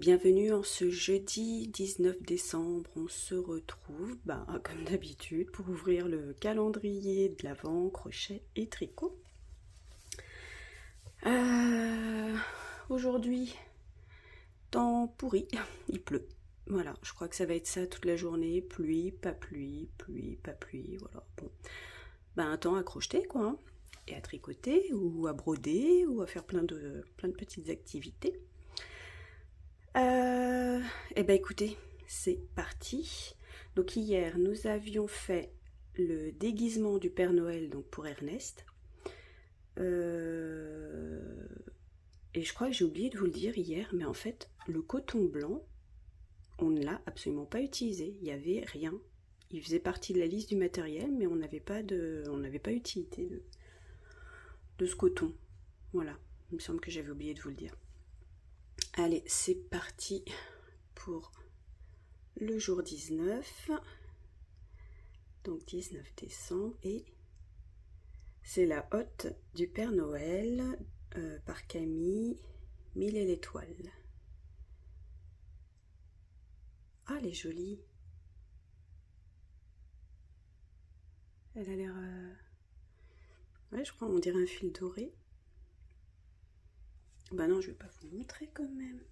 bienvenue en ce jeudi 19 décembre. On se retrouve, comme d'habitude, pour ouvrir le calendrier de l'Avent, crochet et tricot. Aujourd'hui, temps pourri, il pleut. Voilà, je crois que ça va être ça toute la journée. Pluie, pas pluie, pluie, pas pluie, voilà. Bon, un temps à crocheter, quoi, hein, et à tricoter, ou à broder, ou à faire plein de petites activités. Écoutez, c'est parti. Donc hier, nous avions fait le déguisement du Père Noël donc pour Ernest. Et je crois que j'ai oublié de vous le dire hier, mais en fait, le coton blanc, on ne l'a absolument pas utilisé. Il n'y avait rien. Il faisait partie de la liste du matériel, mais on n'avait pas utilité de ce coton. Voilà, il me semble que j'avais oublié de vous le dire. Allez, c'est parti pour le jour 19, donc 19 décembre, et c'est la hotte du Père Noël par Camille, Mille et l'étoile. Ah, elle est jolie. Elle a l'air... Ouais, je crois, on dirait un fil doré. Bah non, je vais pas vous montrer quand même.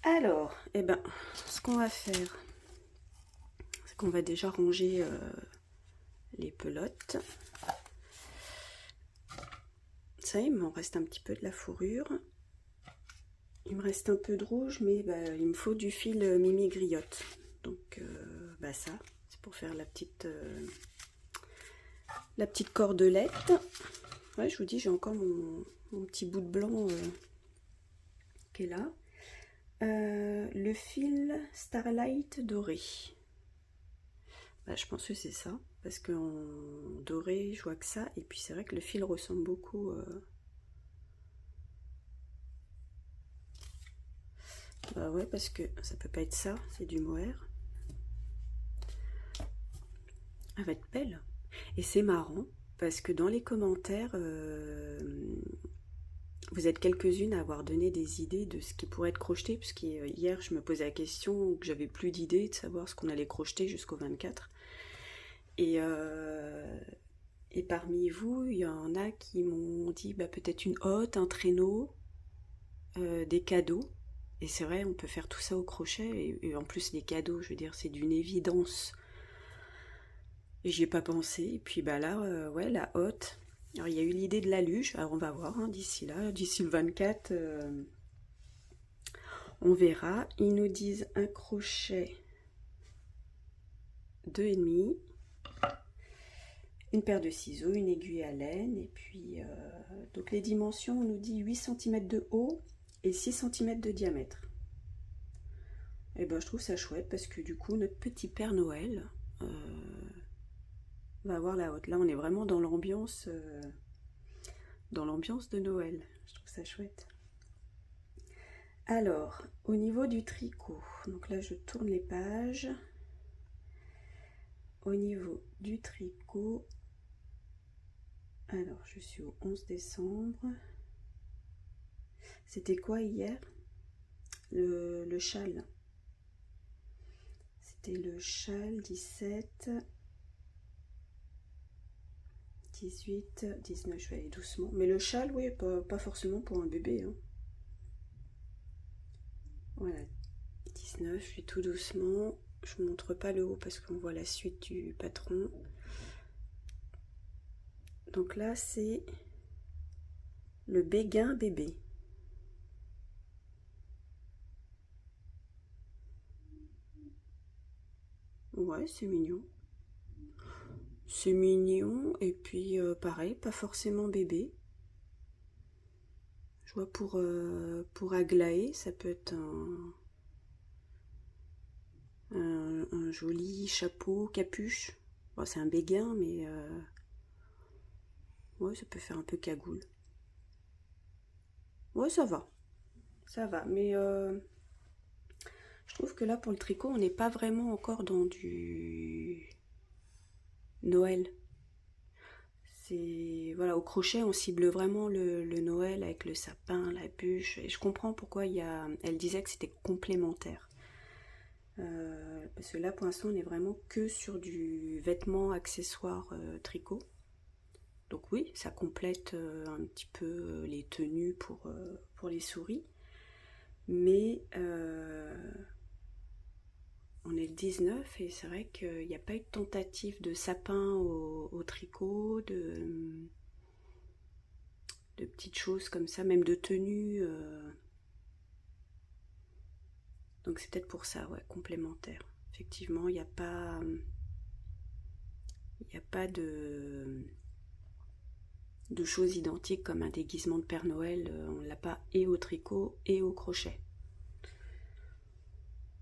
Alors, ce qu'on va faire, c'est qu'on va déjà ranger les pelotes. Ça y est, il m'en reste un petit peu de la fourrure. Il me reste un peu de rouge, mais il me faut du fil Mimi Griotte. Donc ça, c'est pour faire la petite cordelette. Ouais, je vous dis, j'ai encore mon petit bout de blanc qui est là. Le fil Starlight doré. Je pense que c'est ça, parce qu'en doré, je vois que ça. Et puis c'est vrai que le fil ressemble beaucoup... ouais, parce que ça peut pas être ça, c'est du mohair. Elle va être belle. Et c'est marrant, parce que dans les commentaires, vous êtes quelques-unes à avoir donné des idées de ce qui pourrait être crocheté, puisque hier je me posais la question, que j'avais plus d'idées de savoir ce qu'on allait crocheter jusqu'au 24. Et parmi vous, il y en a qui m'ont dit peut-être une hotte, un traîneau, des cadeaux. Et c'est vrai, on peut faire tout ça au crochet. Et en plus, les cadeaux, je veux dire, c'est d'une évidence. Et j'y ai pas pensé. Et puis là, ouais, la hotte. Alors, il y a eu l'idée de la luge. Alors, on va voir d'ici là. D'ici le 24, on verra. Ils nous disent un crochet 2,5. Une paire de ciseaux, une aiguille à laine. Et puis, donc les dimensions, on nous dit 8 cm de haut et 6 cm de diamètre. Et je trouve ça chouette parce que du coup, notre petit Père Noël va avoir la hotte. Là, on est vraiment dans l'ambiance de Noël. Je trouve ça chouette. Alors, au niveau du tricot, donc là, je tourne les pages. Au niveau du tricot, alors, je suis au 11 décembre. C'était quoi hier? Le châle. C'était le châle 17, 18, 19, je vais aller doucement. Mais le châle, oui, pas forcément pour un bébé. Hein. Voilà, 19, je vais tout doucement. Je ne montre pas le haut parce qu'on voit la suite du patron. Donc là, c'est le béguin bébé. Ouais, c'est mignon. C'est mignon, et puis pareil, pas forcément bébé. Je vois pour Aglaé, ça peut être un joli chapeau, capuche. Bon, c'est un béguin, mais ouais, ça peut faire un peu cagoule. Ouais, ça va. Ça va, mais je trouve que là, pour le tricot, on n'est pas vraiment encore dans du Noël. C'est voilà, au crochet on cible vraiment le Noël avec le sapin, la bûche, et je comprends pourquoi elle disait que c'était complémentaire. Parce que là pour l'instant on est vraiment que sur du vêtement, accessoire, tricot. Donc oui, ça complète un petit peu les tenues pour les souris. Mais on est le 19 et c'est vrai qu'il n'y a pas eu de tentative de sapin au tricot, de petites choses comme ça, même de tenues. Donc c'est peut-être pour ça, ouais, complémentaire. Effectivement, il n'y a pas de choses identiques comme un déguisement de Père Noël. On ne l'a pas et au tricot et au crochet.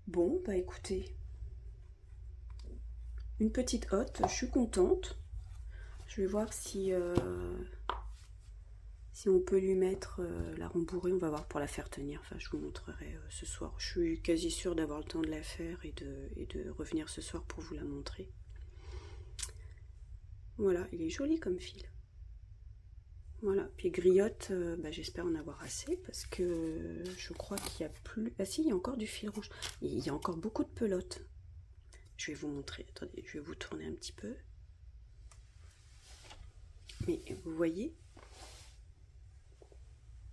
Bon, bah écoutez, une petite hotte, je suis contente. Je vais voir si on peut lui mettre la rembourrée. On va voir pour la faire tenir. Enfin, je vous montrerai ce soir. Je suis quasi sûre d'avoir le temps de la faire et de revenir ce soir pour vous la montrer. Voilà, il est joli comme fil. Voilà, puis griotte, j'espère en avoir assez parce que je crois qu'il n'y a plus... Ah si, il y a encore du fil rouge. Il y a encore beaucoup de pelotes. Je vais vous montrer. Attendez, je vais vous tourner un petit peu. Mais vous voyez,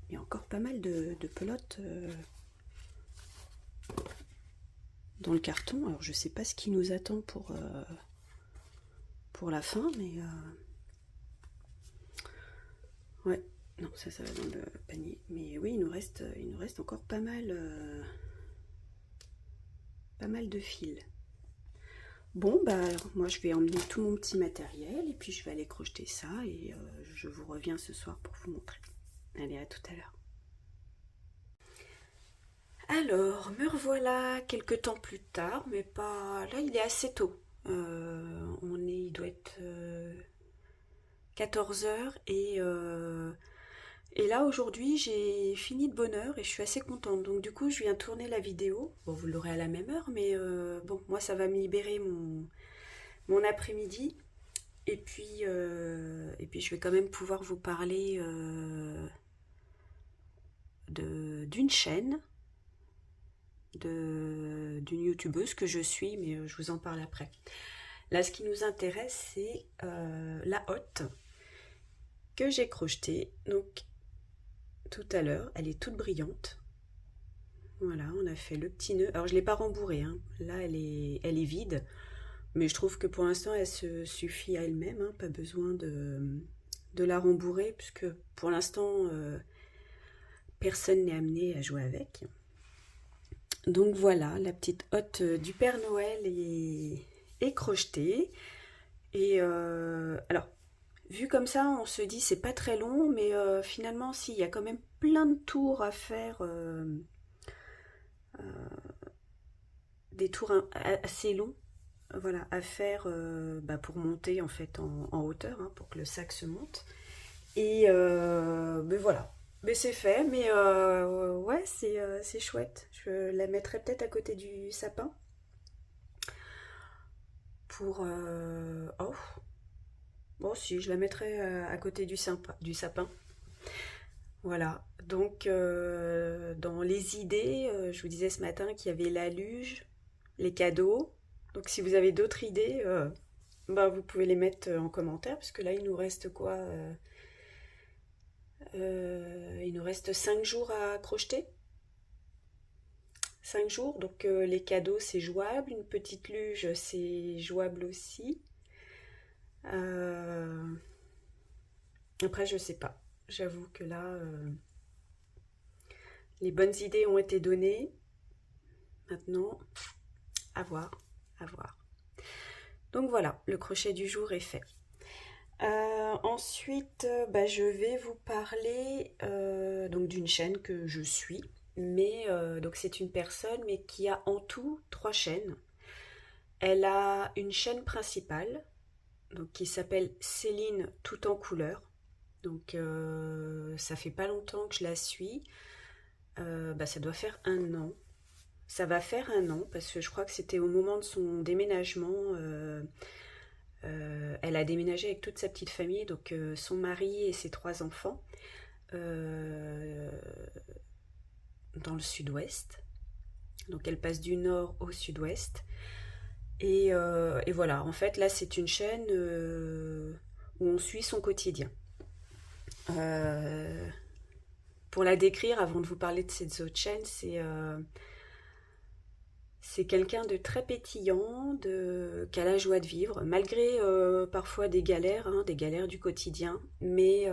il y a encore pas mal de pelotes dans le carton. Alors je sais pas ce qui nous attend pour la fin, mais ouais, non, ça va dans le panier. Mais oui, il nous reste encore pas mal de fils. Bon, bah alors moi je vais emmener tout mon petit matériel et puis je vais aller crocheter ça et je vous reviens ce soir pour vous montrer. Allez, à tout à l'heure. Alors, me revoilà quelques temps plus tard, mais pas... Là, il est assez tôt. Il doit être 14h et là, aujourd'hui, j'ai fini de bonne heure et je suis assez contente. Donc, du coup, je viens tourner la vidéo. Bon, vous l'aurez à la même heure, mais bon, moi, ça va me libérer mon après-midi. Et puis, je vais quand même pouvoir vous parler d'une chaîne, d'une youtubeuse que je suis, mais je vous en parle après. Là, ce qui nous intéresse, c'est la hotte que j'ai crochetée. Donc, tout à l'heure, elle est toute brillante. Voilà, on a fait le petit nœud. Alors, je ne l'ai pas rembourrée, hein. Là, elle est vide. Mais je trouve que pour l'instant, elle se suffit à elle-même. Hein. Pas besoin de la rembourrer, puisque pour l'instant, personne n'est amené à jouer avec. Donc voilà, la petite hotte du Père Noël est crochetée. Et alors, vu comme ça, on se dit c'est pas très long, mais finalement, si, il y a quand même plein de tours à faire, des tours assez longs, voilà, à faire pour monter en fait en hauteur, hein, pour que le sac se monte. Et voilà, mais c'est fait, mais ouais, c'est chouette. Je la mettrai peut-être à côté du sapin pour... oh, bon, si, je la mettrai à côté du sapin. Voilà, donc dans les idées, je vous disais ce matin qu'il y avait la luge, les cadeaux. Donc si vous avez d'autres idées, vous pouvez les mettre en commentaire, parce que là il nous reste quoi il nous reste 5 jours à crocheter. 5 jours, donc les cadeaux c'est jouable, une petite luge c'est jouable aussi. Après je sais pas, j'avoue que là les bonnes idées ont été données. Maintenant, à voir, à voir. Donc voilà, le crochet du jour est fait. Ensuite, je vais vous parler donc d'une chaîne que je suis, mais donc c'est une personne mais qui a en tout 3 chaînes. Elle a une chaîne principale donc qui s'appelle Céline tout en couleur. Donc ça fait pas longtemps que je la suis. Ça doit faire 1 an. Ça va faire 1 an parce que je crois que c'était au moment de son déménagement Elle a déménagé avec toute sa petite famille, donc son mari et ses 3 enfants, euh, dans le sud-ouest. Donc elle passe du nord au sud-ouest. Et voilà, en fait là c'est une chaîne où on suit son quotidien. Euh, pour la décrire, avant de vous parler de cette autre chaîne, c'est quelqu'un de très pétillant, qui a la joie de vivre, malgré parfois hein, des galères du quotidien, mais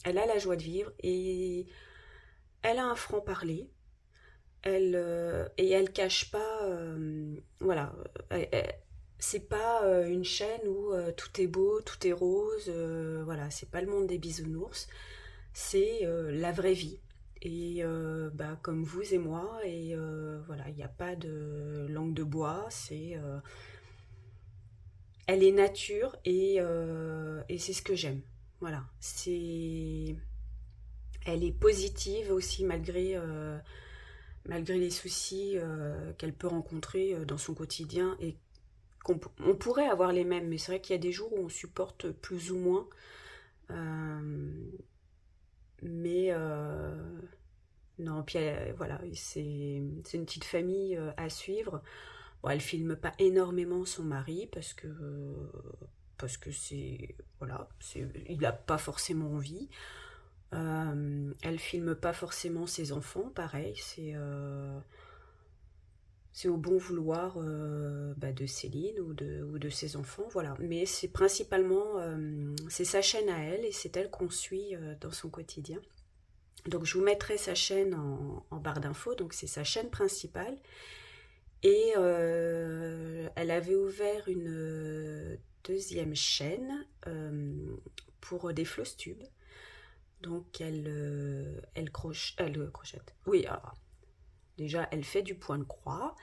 elle a la joie de vivre et elle a un franc-parler. Et elle cache pas, voilà, c'est pas une chaîne où tout est beau, tout est rose, voilà, c'est pas le monde des bisounours, c'est la vraie vie. Et bah, comme vous et moi, et voilà, il n'y a pas de langue de bois, elle est nature et c'est ce que j'aime. Voilà, elle est positive aussi malgré les soucis qu'elle peut rencontrer dans son quotidien et on pourrait avoir les mêmes, mais c'est vrai qu'il y a des jours où on supporte plus ou moins. Euh, mais non, puis voilà, c'est une petite famille à suivre. Bon, elle filme pas énormément son mari parce que c'est voilà, il n'a pas forcément envie. Elle filme pas forcément ses enfants, pareil, c'est au bon vouloir bah, de Céline ou de ses enfants, voilà. Mais c'est principalement, c'est sa chaîne à elle et c'est elle qu'on suit dans son quotidien. Donc je vous mettrai sa chaîne en barre d'infos, donc c'est sa chaîne principale. Et elle avait ouvert une deuxième chaîne pour des floss tubes. Donc elle crochette. Oui, alors, déjà elle fait du point de croix,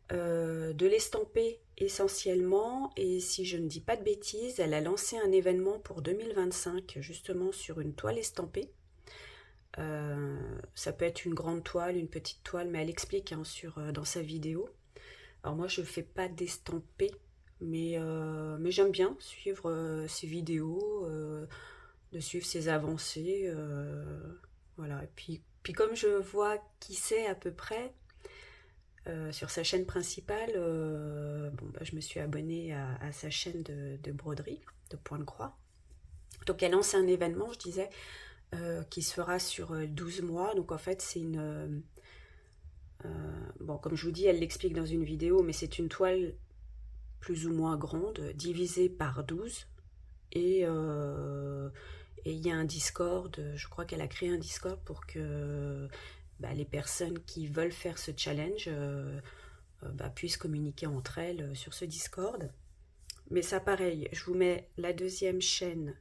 de l'estampé essentiellement, et si je ne dis pas de bêtises, elle a lancé un événement pour 2025 justement sur une toile estampée. Ça peut être une grande toile, une petite toile, mais elle explique hein, dans sa vidéo. Alors moi je fais pas d'estampé, mais j'aime bien suivre ses vidéos, de suivre ses avancées. Voilà. Et puis comme je vois qui c'est à peu près sur sa chaîne principale, bon, bah, je me suis abonnée à sa chaîne de broderie, de point de croix. Donc elle lance un événement, je disais, qui se fera sur 12 mois. Donc en fait c'est bon, comme je vous dis, elle l'explique dans une vidéo, mais c'est une toile plus ou moins grande, divisée par 12. Et il y a un Discord, je crois qu'elle a créé un Discord pour que bah, les personnes qui veulent faire ce challenge bah, puissent communiquer entre elles sur ce Discord. Mais ça pareil, je vous mets la deuxième chaîne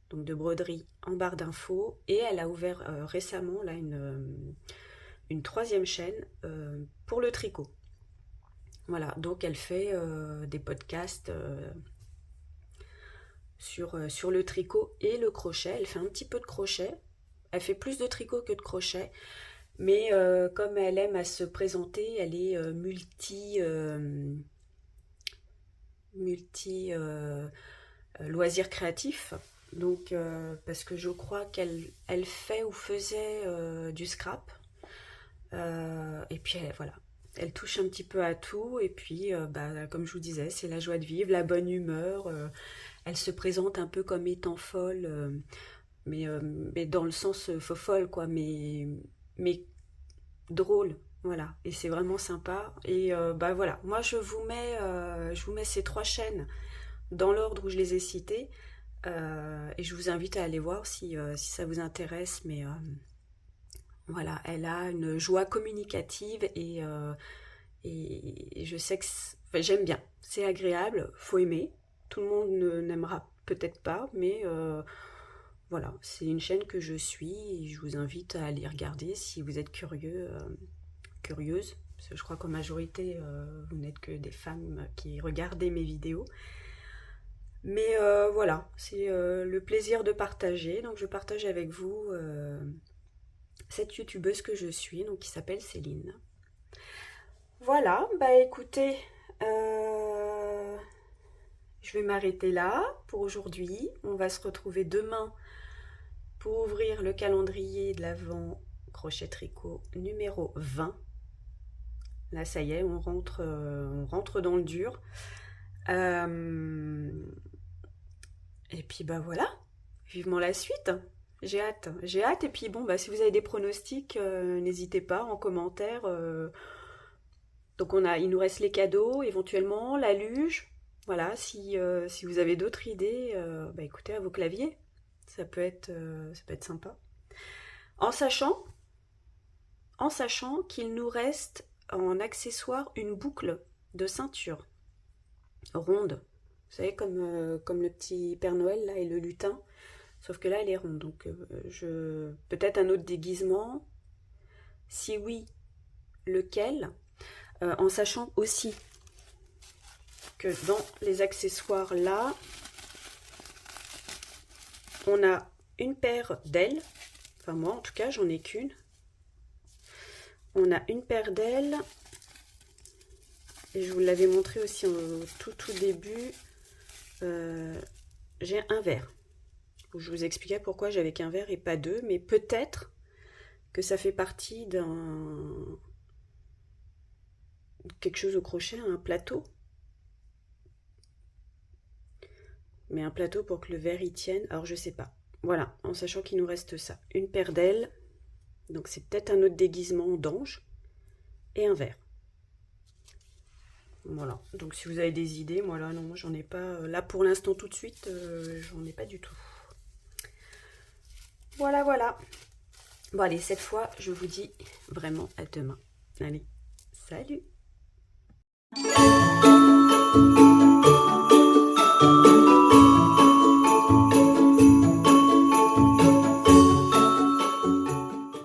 donc de broderie en barre d'infos et elle a ouvert récemment là une troisième chaîne pour le tricot. Voilà, donc elle fait des podcasts sur le tricot et le crochet. Elle fait un petit peu de crochet. Elle fait plus de tricot que de crochet. Mais comme elle aime à se présenter, elle est multi loisirs créatifs. Donc, parce que je crois qu'elle fait ou faisait du scrap. Et puis, voilà. Elle touche un petit peu à tout. Et puis, bah, comme je vous disais, c'est la joie de vivre, la bonne humeur. Elle se présente un peu comme étant folle, mais dans le sens folle, quoi. Mais drôle. Voilà. Et c'est vraiment sympa. Et bah voilà. Moi, je vous mets ces 3 chaînes dans l'ordre où je les ai citées. Et je vous invite à aller voir si ça vous intéresse. Mais voilà, elle a une joie communicative et je sais que enfin, j'aime bien. C'est agréable, faut aimer. Tout le monde n'aimera peut-être pas, mais voilà, c'est une chaîne que je suis et je vous invite à aller regarder si vous êtes curieuse. Parce que je crois qu'en majorité, vous n'êtes que des femmes qui regardez mes vidéos. Mais voilà, c'est le plaisir de partager. Donc je partage avec vous cette youtubeuse que je suis, donc qui s'appelle Céline. Voilà, bah écoutez, je vais m'arrêter là pour aujourd'hui. On va se retrouver demain pour ouvrir le calendrier de l'Avent crochet tricot numéro 20. Là, ça y est, on rentre dans le dur. Et puis, bah voilà, vivement la suite. J'ai hâte. Et puis, bon, bah, si vous avez des pronostics, n'hésitez pas en commentaire. Donc, il nous reste les cadeaux, éventuellement, la luge. Voilà, si vous avez d'autres idées, bah, écoutez, à vos claviers. Ça peut être sympa. En sachant qu'il nous reste en accessoire une boucle de ceinture ronde. Vous savez, comme le petit Père Noël là et le lutin. Sauf que là, elle est ronde. Donc, peut-être un autre déguisement. Si oui, lequel? En sachant aussi que dans les accessoires là, on a une paire d'ailes. Enfin, moi, en tout cas, j'en ai qu'une. On a une paire d'ailes. Et je vous l'avais montré aussi au tout début. J'ai un verre. Je vous expliquais pourquoi j'avais qu'un verre et pas deux. Mais peut-être que ça fait partie quelque chose au crochet, un plateau. Mais un plateau pour que le verre y tienne. Alors, je sais pas. Voilà, en sachant qu'il nous reste ça. Une paire d'ailes. Donc, c'est peut-être un autre déguisement d'ange. Et un verre. Voilà, donc si vous avez des idées, moi là, non, moi j'en ai pas. Là pour l'instant, tout de suite, j'en ai pas du tout. Voilà, voilà. Bon, allez, cette fois, je vous dis vraiment à demain. Allez, salut!